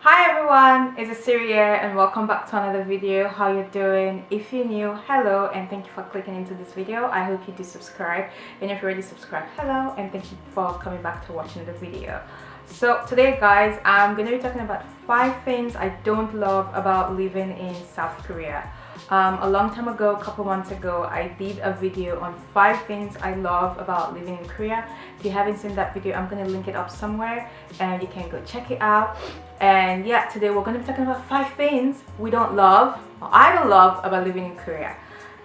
Hi everyone, it's Esiri here and welcome back to another video. How you doing? If you're new, hello and thank you for clicking into this video. I hope you do subscribe, and if you already subscribed, hello and thank you for coming back to watching the video. So today guys, I'm going to be talking about 5 things I don't love about living in South Korea. A long time ago, a couple months ago, I did a video on 5 things I love about living in Korea. If you haven't seen that video, I'm going to link it up somewhere and you can go check it out. And yeah, today we're going to be talking about 5 things we don't love, or I don't love, about living in Korea.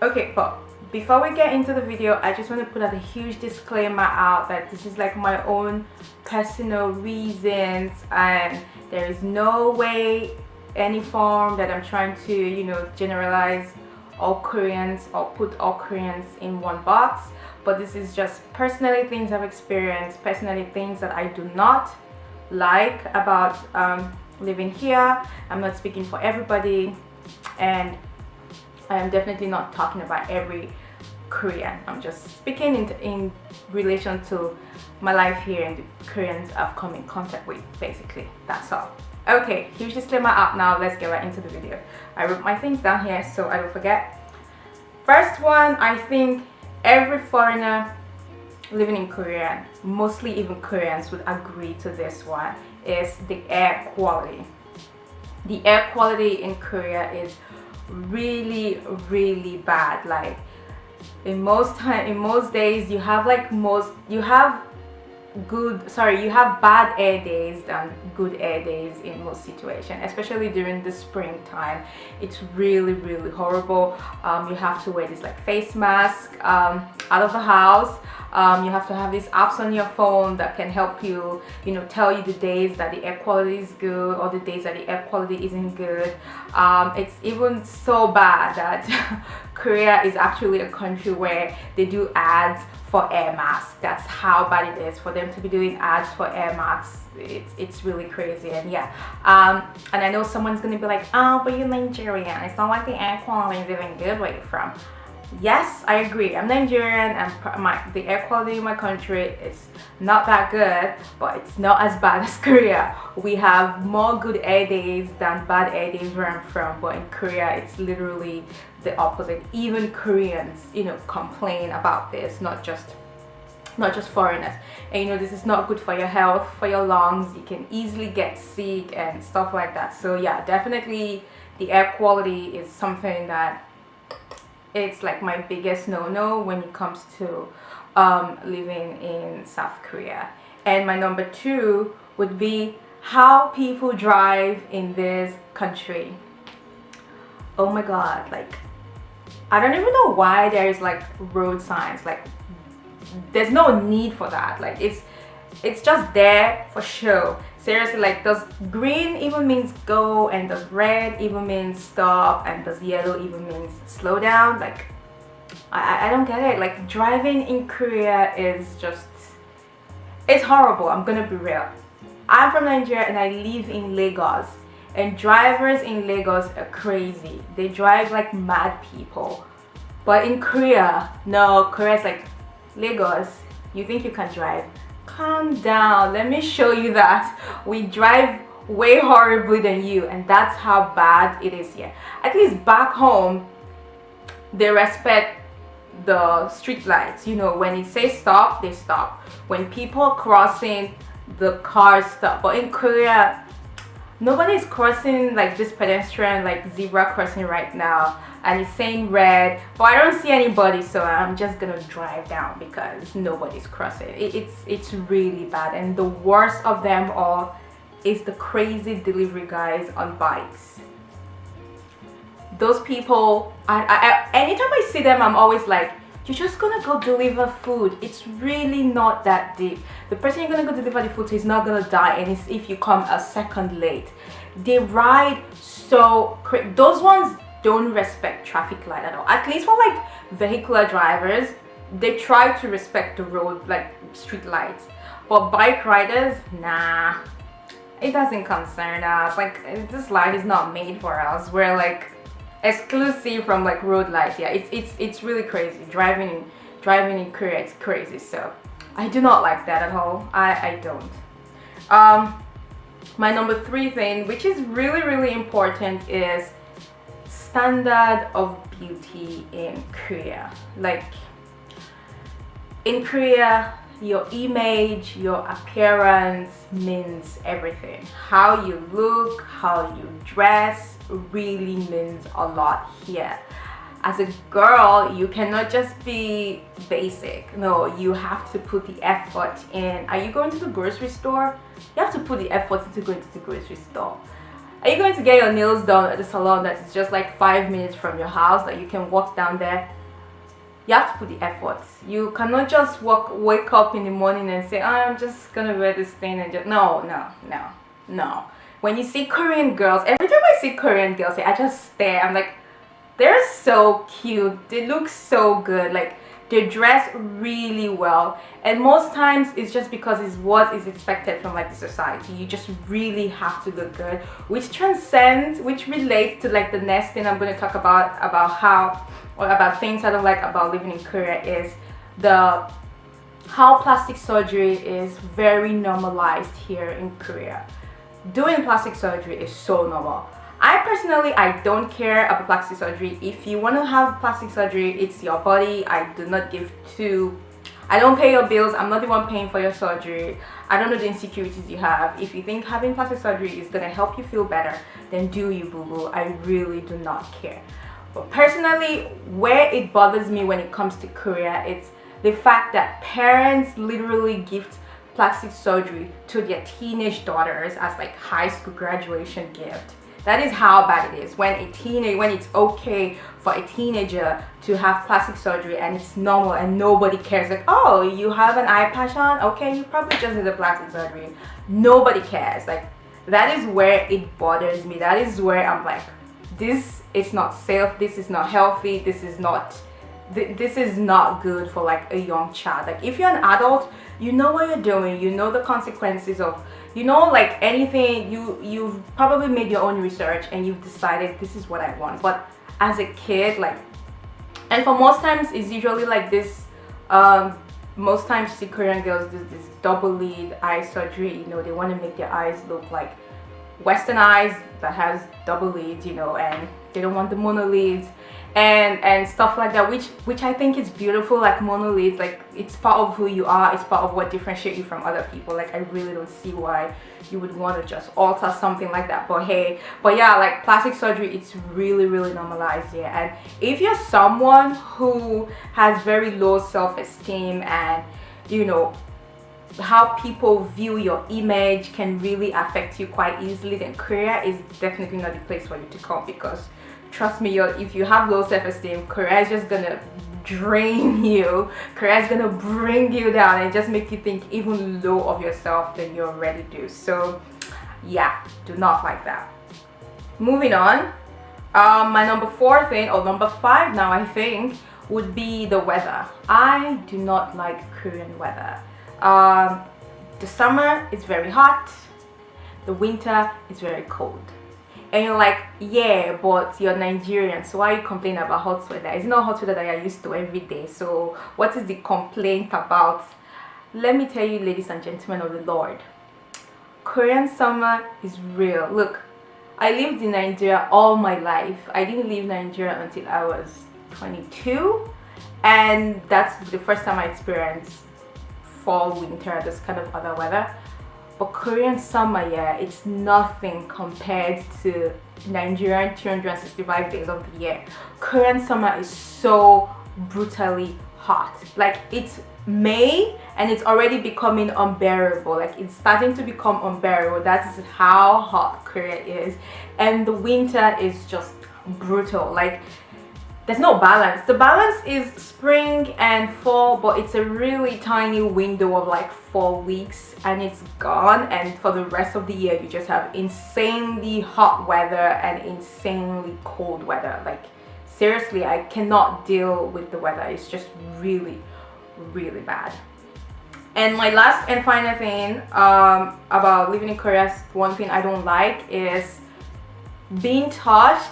Okay, but before we get into the video, I just want to put out a huge disclaimer out that this is like my own personal reasons, and there is no way, any form that I'm trying to, generalize all Koreans or put all Koreans in one box. But this is just personally things I've experienced, personally things that I do not like about living here. I'm not speaking for everybody, and I am definitely not talking about every Korean. I'm just speaking in relation to my life here and the Koreans I've come in contact with, basically. That's all. Okay, huge disclaimer out now. Let's get right into the video. I wrote my things down here so I don't forget. First one, I think every foreigner living in Korea, mostly even Koreans, would agree to this one, is the air quality. The air quality in Korea is really, really bad. Like in most days you have bad air days than good air days in most situations, especially during the springtime. It's really, really horrible. You have to wear this like face mask out of the house. You have to have these apps on your phone that can help you, tell you the days that the air quality is good or the days that the air quality isn't good. It's even so bad that Korea is actually a country where they do ads for air masks. That's how bad it is for them to be doing ads for air masks. It's really crazy. And yeah, and I know someone's gonna be like, oh, but you're Nigerian, it's not like the air quality is even good where you're from. Yes, I agree. I'm Nigerian and the air quality in my country is not that good, but it's not as bad as Korea. We have more good air days than bad air days where I'm from, but in Korea it's literally the opposite. Even Koreans, complain about this, not just foreigners. And this is not good for your health, for your lungs. You can easily get sick and stuff like that. So yeah, definitely the air quality is something that it's like my biggest no-no when it comes to living in South Korea. And my number 2 would be how people drive in this country. Oh my god, like I don't even know why there is like road signs. Like there's no need for that. Like it's just there for show. Seriously, like does green even means go, and does red even means stop, and does yellow even means slow down? Like I don't get it. Like driving in Korea is just, it's horrible. I'm gonna be real. I'm from Nigeria and I live in Lagos, and drivers in Lagos are crazy. They drive like mad people. But in Korea, no, Korea's like, Lagos, you think you can drive? Calm down, let me show you that we drive way horribly than you, and that's how bad it is here. At least back home they respect the street lights. When it says stop, they stop. When people are crossing, the cars stop. But in Korea, nobody's crossing like this pedestrian, like zebra crossing right now, and it's saying red, but I don't see anybody, so I'm just gonna drive down because nobody's crossing. It's really bad. And the worst of them all is the crazy delivery guys on bikes. Those people, anytime I see them, I'm always like, you're just gonna go deliver food. It's really not that deep. The person you're gonna go deliver the food to is not gonna die, and it's if you come a second late. They ride so quick. Those ones don't respect traffic light at all. At least for like vehicular drivers, they try to respect the road, like street lights. But bike riders, nah, it doesn't concern us. Like this light is not made for us. We're like exclusive from like road lights. Yeah, it's really crazy. Driving in Korea, it's crazy. So I do not like that at all. I don't. My number 3 thing, which is really, really important, is standard of beauty in Korea. Like in Korea, your image, your appearance means everything. How you look, how you dress really means a lot here. As a girl, you cannot just be basic. No, you have to put the effort in. Are you going to the grocery store? You have to put the effort into going to the grocery store. Are you going to get your nails done at the salon that is just like 5 minutes from your house, that you can walk down there? You have to put the effort. You cannot just wake up in the morning and say, oh, I'm just gonna wear this thing and just no. When you see Korean girls, every time I see Korean girls, I just stare. I'm like, they're so cute. They look so good. Like they dress really well, and most times it's just because it's what is expected from like the society. You just really have to look good, which relates to like the next thing I'm going to talk about about things I don't like about living in Korea, is how plastic surgery is very normalized here in Korea. Doing plastic surgery is so normal. I don't care about plastic surgery. If you want to have plastic surgery, it's your body. I don't pay your bills. I'm not the one paying for your surgery. I don't know the insecurities you have. If you think having plastic surgery is going to help you feel better, then do you, boo-boo. I really do not care. But personally, where it bothers me when it comes to Korea, it's the fact that parents literally gift plastic surgery to their teenage daughters as like high school graduation gift. That is how bad it is. When it's okay for a teenager to have plastic surgery and it's normal and nobody cares. Like, oh, you have an eye patch on? Okay, you probably just did a plastic surgery. Nobody cares. Like, that is where it bothers me. That is where I'm like, this is not safe. This is not healthy. This is not good for like a young child. Like, if you're an adult, you know what you're doing. You know the consequences of, you know, like anything, you've probably made your own research and you've decided this is what I want. But as a kid, like, and for most times it's usually like this, most times you see Korean girls do this double lid eye surgery. You know, they want to make their eyes look like Western eyes that has double lids, you know, and they don't want the monolids and stuff like that, which I think is beautiful. Like monolids, like it's part of who you are. It's part of what differentiates you from other people. Like I really don't see why you would want to just alter something like that. But yeah, like plastic surgery, it's really, really normalized here. And if you're someone who has very low self-esteem and, you know, how people view your image can really affect you quite easily, then Korea is definitely not the place for you to come, because trust me, if you have low self-esteem, Korea is just gonna drain you. Korea is gonna bring you down and just make you think even low of yourself than you already do. So yeah, do not like that. Moving on, my number 4 thing, or number 5 now I think, would be the weather. I do not like Korean weather. The summer is very hot, the winter is very cold. And you're like, yeah, but you're Nigerian, so why are you complaining about hot weather? It's not hot weather that you're used to every day. So what is the complaint about? Let me tell you, ladies and gentlemen of the Lord, Korean summer is real. Look, I lived in Nigeria all my life. I didn't leave Nigeria until I was 22, and that's the first time I experienced fall, winter, this kind of other weather. But Korean summer, yeah, it's nothing compared to Nigerian 365 days of the year. Korean summer is so brutally hot. Like, it's May and it's already becoming unbearable. Like, it's starting to become unbearable. That is how hot Korea is. And the winter is just brutal. Like, there's no balance. The balance is spring and fall, but it's a really tiny window of like 4 weeks and it's gone, and for the rest of the year you just have insanely hot weather and insanely cold weather. Like, seriously, I cannot deal with the weather. It's just really, really bad. And my last and final thing about living in Korea, one thing I don't like is being touched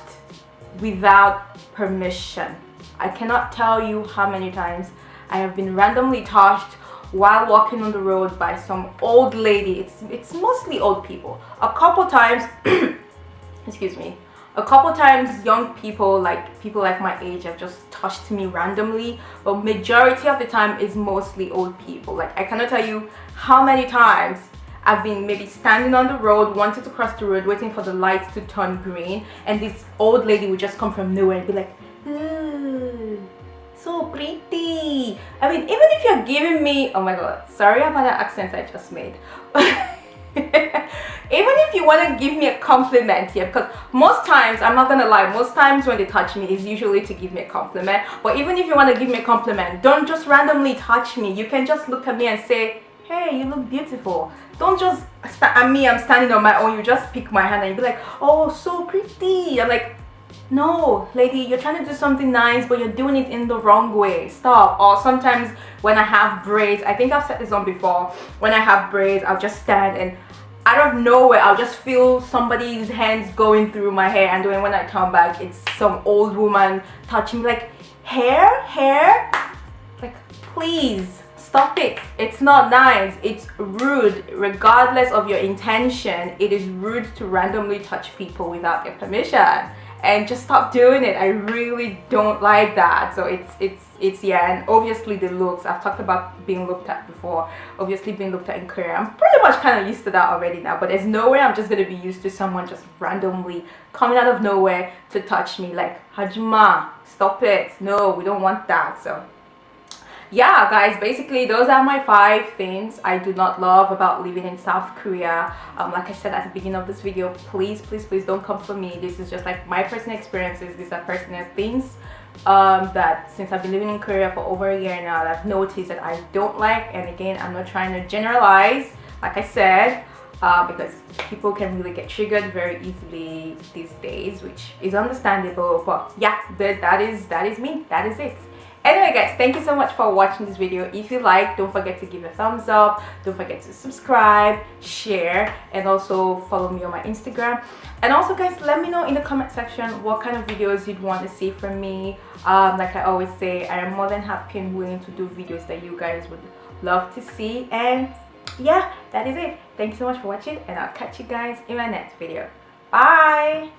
without permission. I cannot tell you how many times I have been randomly touched while walking on the road by some old lady. It's mostly old people. A couple times excuse me, a couple times young people, like people like my age, have just touched me randomly, but majority of the time is mostly old people. Like, I cannot tell you how many times I've been maybe standing on the road, wanted to cross the road, waiting for the lights to turn green, and this old lady would just come from nowhere and be like, "Ooh, so pretty." I mean, even if you're giving me, oh my god, sorry about that accent I just made. Even if you want to give me a compliment here, because most times, I'm not gonna lie, most times when they touch me is usually to give me a compliment. But even if you want to give me a compliment, don't just randomly touch me. You can just look at me and say, "Hey, you look beautiful." Don't just I'm standing on my own, you just pick my hand and you be like, "Oh, so pretty." I'm like, no, lady, you're trying to do something nice, but you're doing it in the wrong way. Stop. Or sometimes when I have braids, I think I've said this on before, when I have braids, I'll just stand and out of nowhere, I'll just feel somebody's hands going through my hair, and then when I turn back, it's some old woman touching me, like, hair? Like, please. Stop it. It's not nice. It's rude. Regardless of your intention, it is rude to randomly touch people without their permission. And just stop doing it. I really don't like that. So it's yeah, and obviously the looks. I've talked about being looked at before. Obviously being looked at in Korea. I'm pretty much kind of used to that already now. But there's no way I'm just gonna be used to someone just randomly coming out of nowhere to touch me. Like, Hajima, stop it. No, we don't want that. So yeah, guys, basically those are my 5 things I do not love about living in South Korea. Like I said at the beginning of this video, please don't come for me. This is just like my personal experiences. These are personal things that since I've been living in Korea for over a year now, I've noticed that I don't like. And again, I'm not trying to generalize, like I said, because people can really get triggered very easily these days, which is understandable. But yeah, that is me. That is it. Anyway, guys, thank you so much for watching this video. If you like, don't forget to give a thumbs up, don't forget to subscribe, share, and also follow me on my Instagram. And also, guys, let me know in the comment section what kind of videos you'd want to see from me. Like I always say, I am more than happy and willing to do videos that you guys would love to see. And yeah, that is it. Thank you so much for watching, and I'll catch you guys in my next video. Bye.